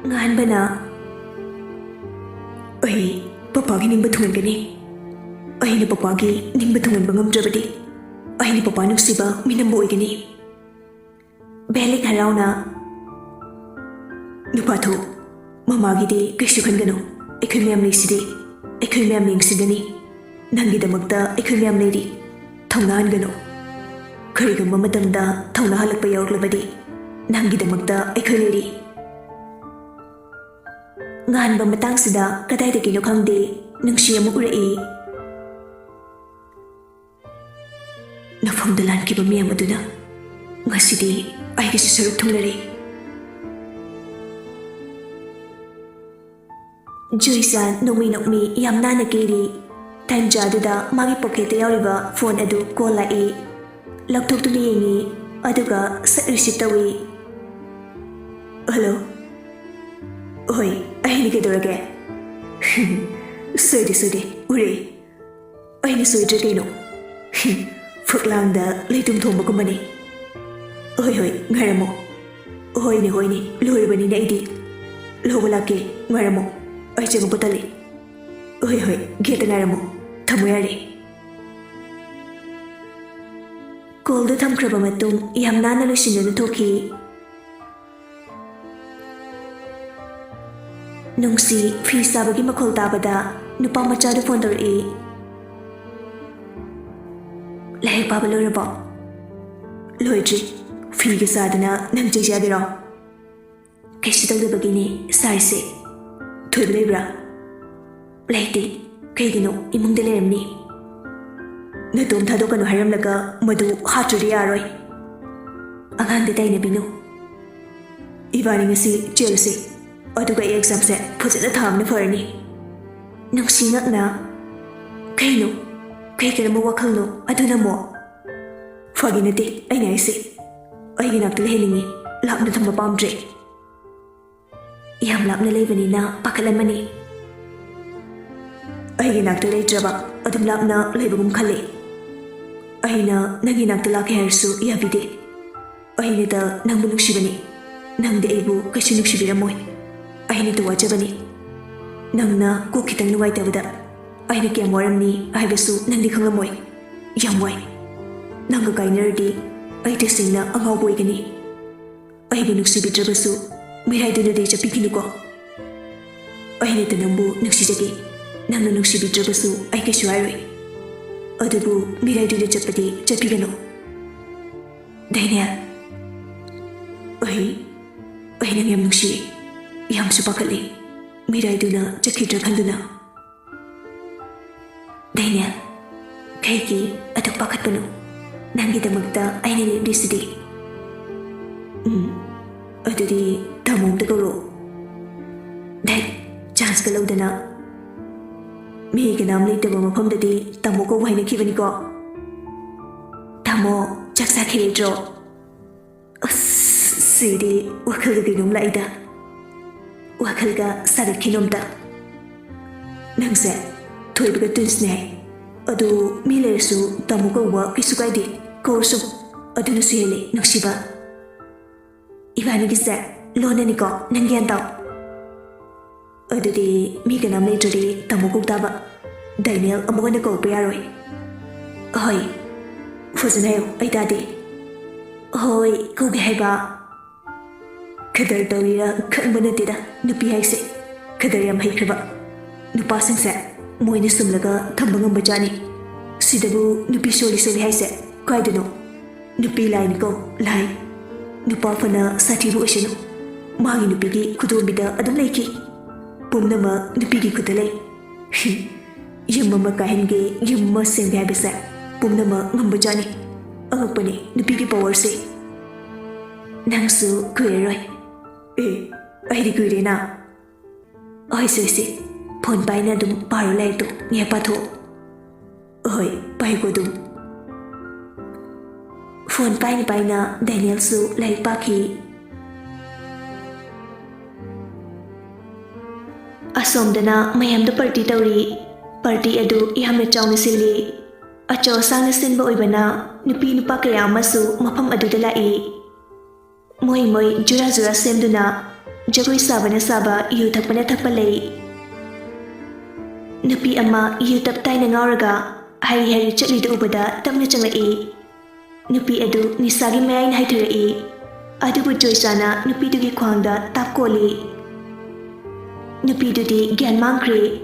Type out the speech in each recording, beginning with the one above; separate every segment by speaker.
Speaker 1: Nganbana ai papagi nimba thungani ai ni papagi nimba thungan bangam drabadi ai ni papa nuksiba minam boigani beli harauna nupatho mamagi de kishu khangano ekhoi myam leisidi ekhoi myam lingsidani nangi damakta ekhoi myam leidi thongnan gano karigamba matamda thongna halakpa yaurlabadi nangi damakta ekhoi leidi nganba matang sida kadai de kino khangde nungsi amu urai nafamda lan ki ba miyam aduna ngasidi ai gi saruk thunglare Joysan nomi nokmi yamna na kiri tanja duda magi pocket yauriba phone adu call lai laptop tu yengi aduga sa receipt tawi hello oi ai ni kedorage sodi ure ai ni soidre kaino fuklangda leitum thomba kumani hoi ngaramo hoi ni loibani na idi lobalake ngaramo ai chego patali hoi geta ngaramo thamoyare call da thamkraba matung yamna na losinna thoki nungsi fi sabagi makhol tabada nupa macha du phone tor e lai baba lorabo loidri fi ge sadana nang jeja diro keshi tawde bagini saise thulebra laiti kaigino imung de lemni na tom thado kanu haram laga madu haturi aroi angan de taina binu ibani ngasi chelse aduga exam se phujana thamna farni nungsi ngakna kaino kai keramo wakhalno aduna mo faginati aina ise aigi nakle helingi lapna thamba pamdre yam lapna lebani na pakalamani aigi nakle letraba adum lapna lebugum khale aina nagi nakle lakhe harsu yabide aina da nangbu nuksibani nangde ebu kashi nuksibiramoi aina to wajabani nangna ko khitang nuwai tabada aina ke moramni aibasu nangdi khanglamoi yamwai nanga kainerdi ai te singna angau boigani ai bu nuksi bitrabasu mirai duna de chapikini ko aina te nambu nuksi jagi nangna nuksi bitrabasu ai ke shuaroi adubu mirai duna chapati chapigano daina ai nang yam nuksi yam supakali mirai duna chakidra khanduna daina kaigi atuk pakatpanu nangi damakta aina lebrisidi adudi thamom da goro dai chance ka lodana mi ga nam le tabo mafam dadi tamo ko waina kibani ko tamo chaksa khiledro sidi wakhal ga ginum laida wakhal ga sarik khinomda nangse thoibaga tunsne adu milesu tamo ko wa kisukaidi korsum aduna sele nuksiba ibani gisa lona niko nangyan taw adudi mi ga nam letradi tamo ko taba Daniel amona ko payaroi hoi fuzanayo ai dadi hoi ko ge haiba kadar tawira khanbana tida nupi haise kadar yam haikraba nupa singse moine sumlaga thambangam bajani sidabu nupi soli haise kaidano nupi line ko lai nupa fana satibu ashinu magi nupi gi kudombida adum leiki pumnama nupi gi kudalai yamma kahenge yamma sengbe habisa pumnama ngambajani angapani nupi gi power se nangsu kueroi ai di kuirena ai se phone paina dum paru lai to nge patho oi pai ko dum phone paina Daniel su lai paki asomdana mayam da party tawri party adu yamna chawna sili achaw sangna sinba oibana nupi nupa kaya masu mafam adu da lai moi jura semduna Jagoi sabana saba yu thakpana thakpa lei. Nupi ama yu tap taina ngauraga hari hari chatli da ubada tamna changlai. Nupi adu nisagi mayain haitharai. Adubu Joyce-na nupi dugi khwangda tapkoli. Nupi dudi gyan mangkre.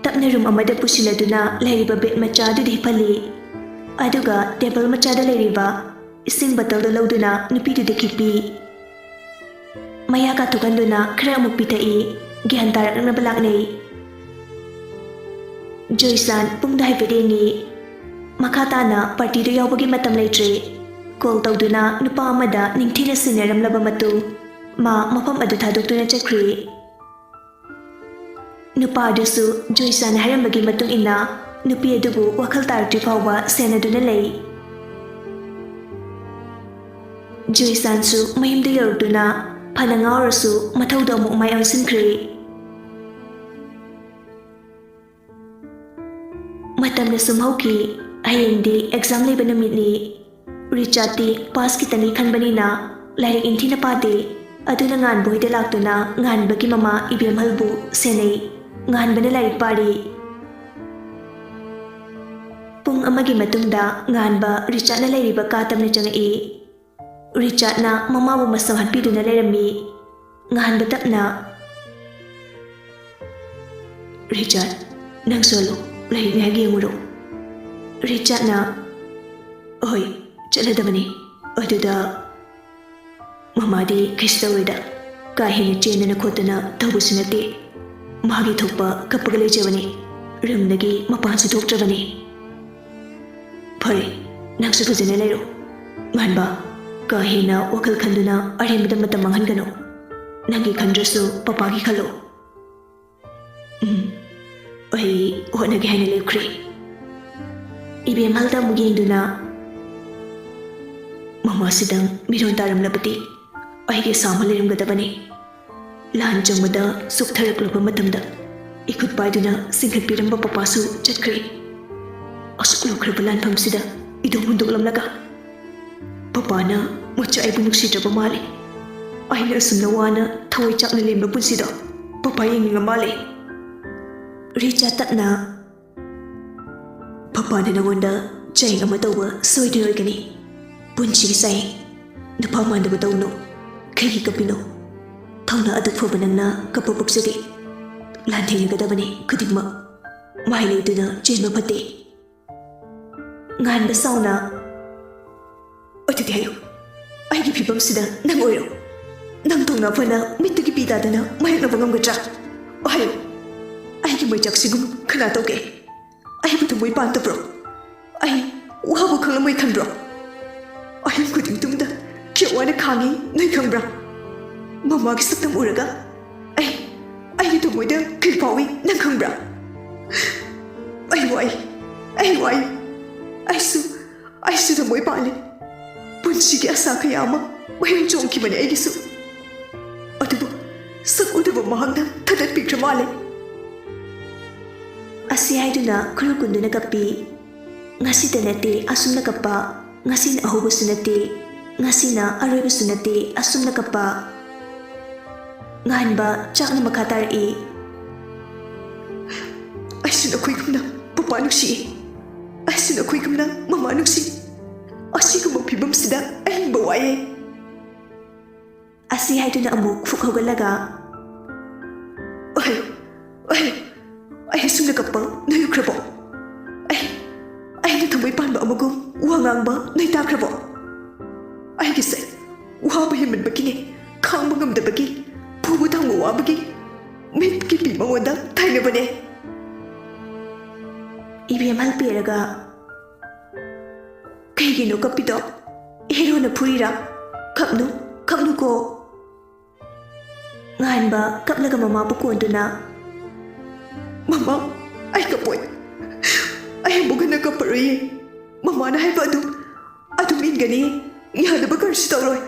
Speaker 1: Tapna room amada pusiladuna lairiba bed machadudi hipali. Aduga table machada lairiba ising batal da lauduna nupi dudi kipi. Maya ka tukanduna khara amuk pitai gyan tarak na balaknei. Joyce-an pungda haipadengi. Makatana party do yawbagi matam laitre. Call tauduna nupa amada ningthina sinaramlaba matu ma mafam adu thadoktuna chakri. Nupa adusu Joyce-na hairambagi matung ina nupi adubu wakhal tarakti fawba senaduna lei. Joyce-ansu mayumda yaruduna phana ngaurasu mathauda amuk mai angsinkri. Matamna sumhauki hayengdi exam leiba numitni. Richard-ti pass kitani khanbanina lairik inthina pade aduna ngan boida laktuna ngan bagi mama ibem halbu senei ngan bana lairik pari. Pung amagi matungda ngan ba Richard-na lairiba katamna changai. Richard-na mama bu masang hatpiduna lairami ngan ba tapna. Richard, nang solo lairik ngagi amuro. Richard-na oi chaladabani aduda mamadi kristawida ka hina chenana khotana thabusinate magi thokpa kapagale jawani rumnagi mapansu thoktrabani phare nangsu fujana leiro manba ka hina wakal khanduna aremda matam manghangano nangi khandrasu papagi khalo ai honagi hina lekri ibe malda muginduna Mama sidang miron taramlabati aige sama lerimgadabani. Lan changmada suk tharaklaba matamda ikut paiduna singhat piramba papasu chatkri. Asuk lokhraba lanpham sida idong hundoklamlaga. Papana macha aibu nuksitraba male. Aina asumna wana thawai chakna lemba punsida papa yenginga male. Richa tatna papana nangonda chaing ama tawba soidinoigani. Punchi say, the Pamanda Badono, Kaki Capino, Tona at the Fobanana, Capopoxity, Lanting Gadabani, Kudima, Miley dinner, Jim Pate. Nan the sauna. What did you? I give you Bumsida, Namoyo. Nantona Fana, Mitaki Dana, my Novangatra. Ohio. I give my Jacksigum, Kanatoke. I put away Pantapro. I, Wabu Kalamay Kandro. I am good in the Kiwana Kami, Nakambra. Mamma Sakam Uraga. I need to wait a Kilpawi, Nakambra. I stood away Bali. Punchiki Asakayama, when Jonki and Egisu. Otubu, Sakudu Mahanda, Tadat Picture Mali. Asiaiduna, Krukunduna Kapi, Nasitanete, Asuna Kapa. Ngasin ahubo sunati, ngasina aroibo sunati asum nakapa. Ngahan ba chak na makatari? Ay sinakoy kam na papanuksi. Ay sinakoy kam na mamanuksi. Asi ko magpibam sida ay bawaye. Asi hay na amuk fukhawgalaga. Ay asum nakapa nayukrabo. Ay natamay pan ba amagong wangang ba naitakrabo? Ay gisa, waba yaman bagini, kang mangam da bagi, pubutang wabagi, mit kipi mawada tayo na ba ne? Ibiyam halpiraga. Kay gino kapito, hero na purira, kapno ko. Ngahan ba kapnaga mama pukundo na? Mama, ay kapoy. Ay bukan na kaparoy. Mama na haiba adum ingani. Yana ba karsi tawroy.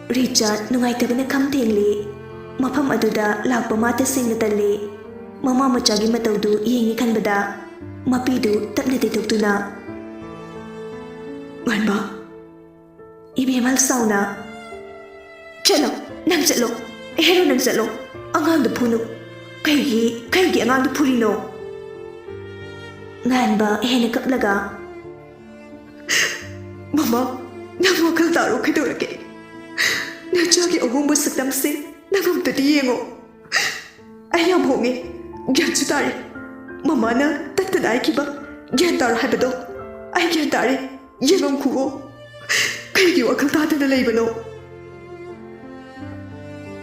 Speaker 1: Richard nungaitaba na kamtengli. Mafam aduda lakpa mata sing natali. Mama machagi matawdu yengi kanbada. Mapidu tapna tituktuna. Nganba, ibihim halsaw na. Chalo, nang chalo. Hero nang chalo. Angang the puno. Kaigi angang the purino. Ngan ba hene kaplaga. Mama, nang wakal taro kidorake. Nachagi ahumbo sakdam se nangam tadiyengo. Ayam honge. Gyan chutare. Mama na tatadai kiba. Gyan taro habado. Ay gyan tare. Yengam kugo. Kaigi wakal tatana laibano.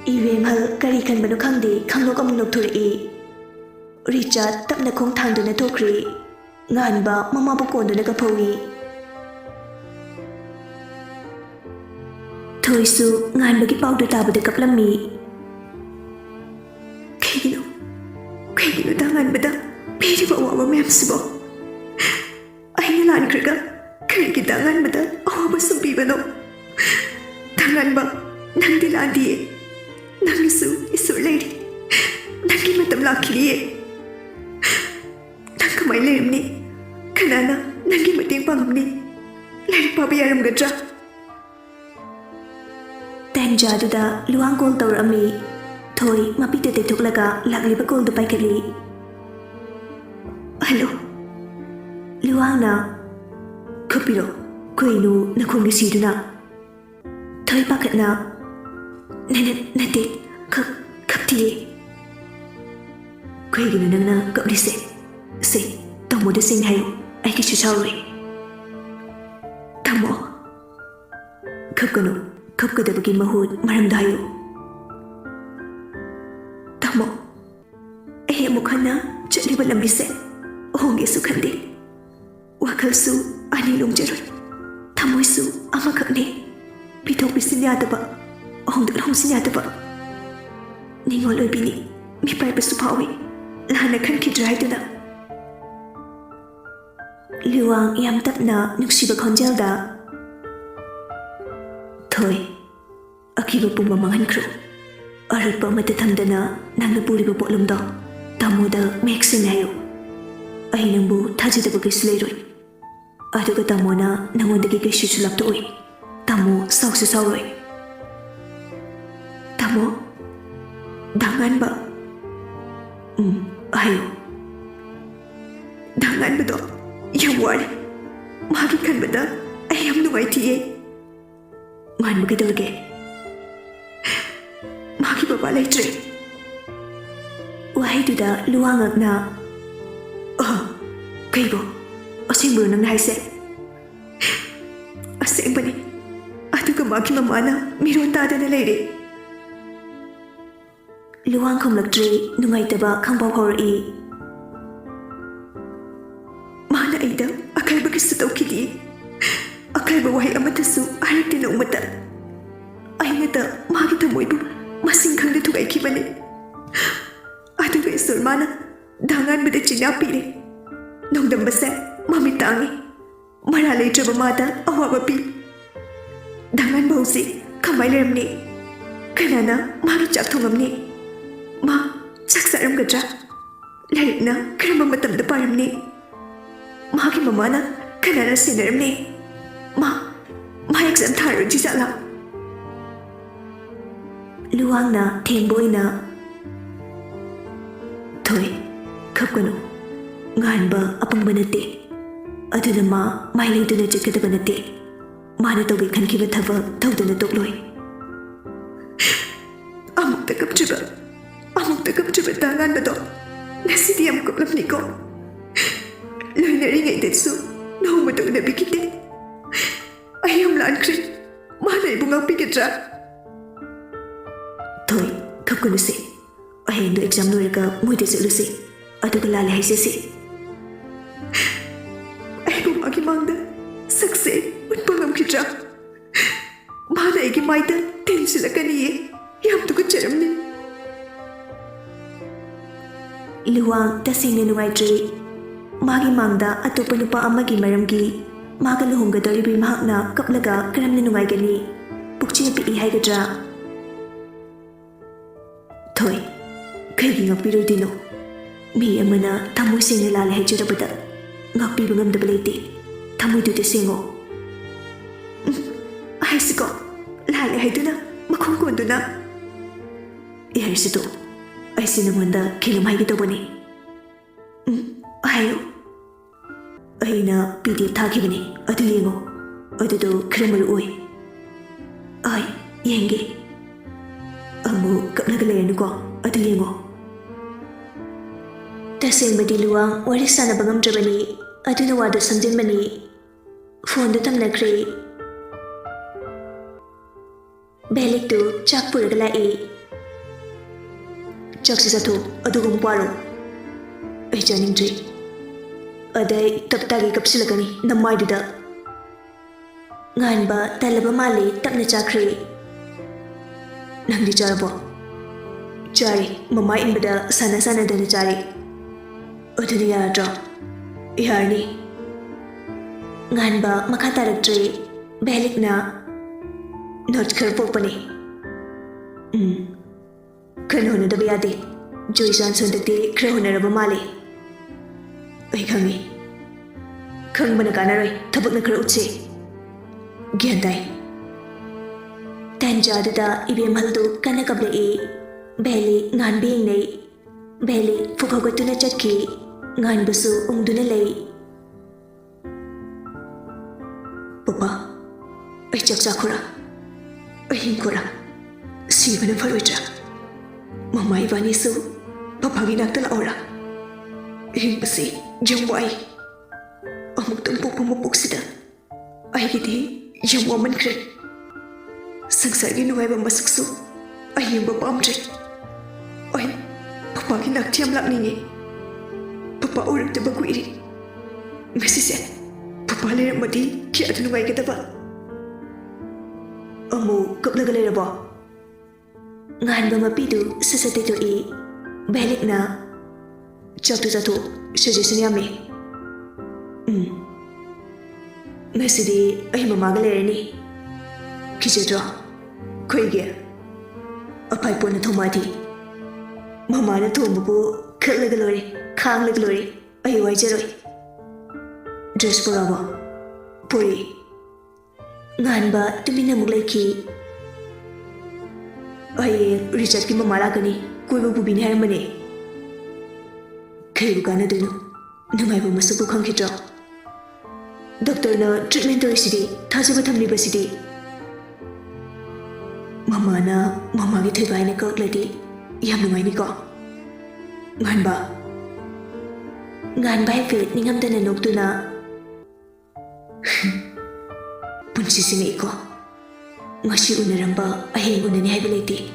Speaker 1: Iwemhal kari kan banu khangde khanglok amung nokthur e Richard tapna khong thang duna thokri ngan ba mama bu kon duna ka phawi thoisu ngan ba ki pau du ta ba de kaplammi kaigino da ngan ba da peri ba wa mem sibo ai ni lan kriga kari ki da ngan ba da awa ba sumbi bano tangan ba nang diladi Nangisu isur lady. Nangi matam lakiliye. Nang kamay layam ni. Kanana nangi mating pangam ni. Lari pabayaram gadra. Tanja duda luang kol tawar ami. Thoi mapita te thuklaga lagliba kol dupai kali. Hello. Luang na. Kupiro. Kuinu na kung nisiduna. Thoi pakat na. Nade, kaptiye. Kaigino nang na kaprise. Se, tamo da sing hayo. Ay kishu chawre. Tamo. Kapkano, kapkadabagi mahud maram dayo. Tamo. Ay mukha na chaliba lambise. Honge su khande. Wakal su anilong jaroy. Tamoy su amakakne. Pitok bisinyada ba. Hongdok sinyada ba ningol oi bini mi pai pasu pawi lana khan ki drai duna liwang yam tapna nuksiba khonjal da thoi akiba pumba mangan khru arpa mata thamdana nangna puri ba polum da tamoda mexin hayo ai nangbu thajida ba gislei aduga tamona nangonda gi gishu chulap to oi tamo sausu sauroi Tamo, dangan ba? Ayo. Dangan ba do? Yang wari. Magikan ba da? Ayam nungay tiye. Man mo kidulge. Magi ba balay tre? Wahay do da luwangag na. Kayo bo. Asing bro nang naise. Asing ba ni? Ato ka magi mamana. Miron tada na layri. Luang không lak tre nungai taba khangpau hori mana aida akai ba kisu tawkidi akai ba wahi amatasu arekte na umata aingata magi thamoi bu masing khangde thugai ki bane adu be sur mana dangan bede china pire nongdam base mami tangi mara le traba mata awa ba pi dangan bausi khamai lemni kanana magi chak thongam ni Ma, saksaram gadra. Larik na karamba matam da param ni. Magi mama na kanana sinaram ni. Ma exam tharo jisala. Luang na themboy na. Thoi, kapkano. Ngan ba apang banate. Adu na mai lay do na jikata banate. Ma na tawgi khankiba thaba Thoudam tokloi. Amuk ta kapchiba. Amuk ta kapchiba dangan ba do? Nasidi am kuplap ni ko. Loy na ringay detsu. Nahumatog na bikite. Ayam laan kri. Mana ibungang pikitra. Thoi, kapkano si. Ayan do exam no rika muy detsu lusi. Adu ka lali hay sisi. Ay bumagi mangda. Sakse, utpangam kitra. Mana igi maita tinsila kaniye. Yam to ka charam ni. Luwang tasing na nungay Magi mangda atopa nupa amagi maramgi. Maga luhungga doribi mahak na kaplaga karam na nungay gani. Pukchi na pi ihay gadra. Thoi, kaigi ngakpiroy dino. Mi amana tamoy sing na lalahay jurabada. Ngakpiro ngam dabaliti. Tamoy dute singo. Ay siko, lalahay do na makhong konduna. Yarisitu, ay sinamanda kinamay kita bani. Ayo. Ay na PDF thaki bani, adu yengo. Adu do kramaru oi. Ay, yenge. Amu kapnagalayan ko, adu yengo. Taseng badi luang warisan na bangam drabani, adu na wada samjin bani. Phone tam nakre. Belik tu chak puragala e. Chak si satu adu gumparo. Ay janing dri. Aday taptagi kapsilagani namay duda. Ngan ba talaba mali tap na chakre. Nang di charabo. Chari mamay inbada sana dana chari. Adu ni yaradro. Iharni. Ngan ba makataragdre belik na not karpok pa ni. Kano na dabi ate. Joysan sundagdi kraho na raba mali. Ay kangi. Kang ba nakanaroy tabak na krautsi. Giyanday. Tanja dada ibe maldo kanakabla e. Beli ngan bing nay. Beli fukagatu na chatki. Ngan basu ungdu na lay. Papa, ay chaksa kura. Ay hingkura. Siba na faroja. Mama ibani su. Papagi naktala ora. Himbasi, jangwai. Amuk tumpuk pumupuk sida. Ay gidi, yung woman kre. Sangsari nuway ba masaksu. Ay yung babamdre. Ay, papagi naktiyam lak ningi. Papa urap da baguiri. Masise, papa lera madi kya adu nuway kita ba? Amu kaplagalera ba? Ngan ba mapidu sa satito e. Belik na. Chaktu zato, suggestion yami. Ngasidi ay mamagalera ni. Kisidro, koige. Apay po na tumati. Mama na tumbo po kalagalori, kanglagalori, ay wajero. Dress po rawa. Puri. Ngan ba tuminamuglay ki. Ay Richard ki mamala ka ni. Kuy bubini haram mani. Kayo ka na dun. Namay ba masubukang kitro. Doktor na treatment to sidi. Taja ba tamli ba sidi? Mama na mama ki thay bay na kakladi. Yam nungay ni ko. Ngan ba? Ngan ba fit ningam da nanok tu na. Punsisingay ko. Ngasi unaram ba aheng unani hay bilati.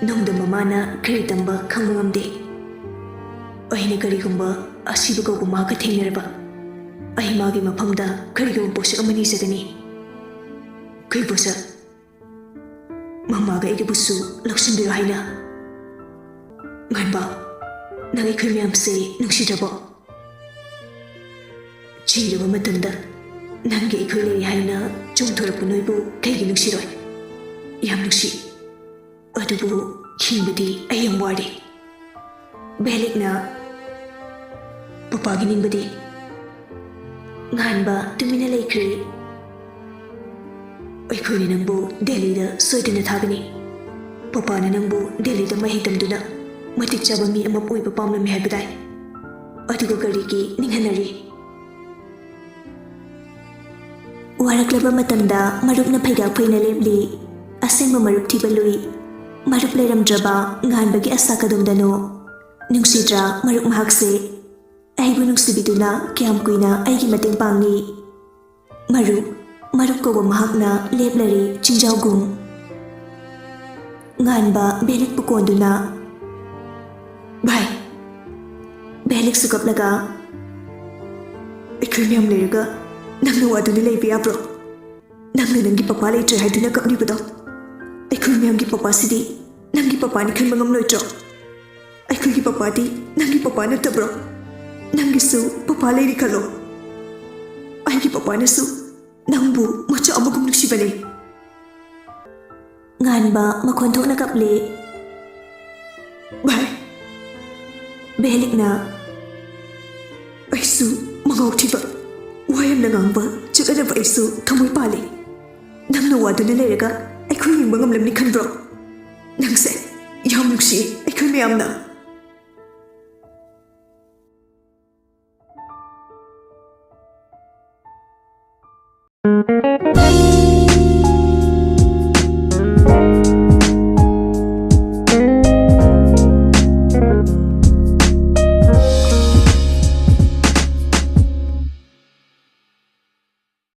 Speaker 1: Nong da mama na karitam ba kang mangamdi. Ay na karigumba asiba ko kumaka tingner ba. Ay magi mapamda karigum po sa amani sa gani. Kay bosa. Mama ga ikibusu laksambiro hay na. Ngan ba? Nang ikoy miyam say nung sida ba? Chira ba matanda? Nanggi ikoy lay hay na chung thora punoy bu kay ginung siroy. Yam nung si. Adu bu himbadi ay yung wari. Belik na. Papaginin badi. Ngan ba tuminalay kri. Ay ko ni nang bu Delhi da soy din na thagani. Papa na nang bu Delhi da mahitam duna. Matik chaba mi amapoy papam na mi habiday. Adu ko kari ki ninghanari. Waraklaba matamda marup na phaidak phaina lepli. Asengba marup thibalui. Marup leiramdraba ngan bagi asa kadumdano. Nungsidra marup mahakse. Aibu nungsibiduna kiyam kuina aigi mateng pangni. Marup ko ba mahakna leplari chinjaw gung. Ngan ba belik pukonduna. Bhai. Belik sukap laga. Ikul miyam leraga. Nangna wadu ni leibi abro. Nangna nangi papa leitre haiduna kapni bado. Ikul miyam gi papa sidi. Nangi papa ni kan mangam loitro. Ikul gi papa di nangi papa na tabro. Nangi su papa leiri kalo. Aigi papa na su nangbu macho amagum nuksibane. Ngan ba makontok na kaple. Bhai. Belik na. Aisu mangawag tiba. Wayam na ngangba, chukadaba aisu kamoy pali. Nangna wado na leraga, ay ꯑꯩꯈꯣꯏ ꯌꯦꯡꯕ ꯉꯝꯂꯝꯅꯤ ꯈꯟꯕ꯭ꯔꯣ? ꯅꯪꯁꯦ ꯌꯥꯝ ꯅꯨꯡꯁꯤꯌꯦ ꯑꯩꯈꯣꯏ ꯃꯌꯥꯝꯅ꯫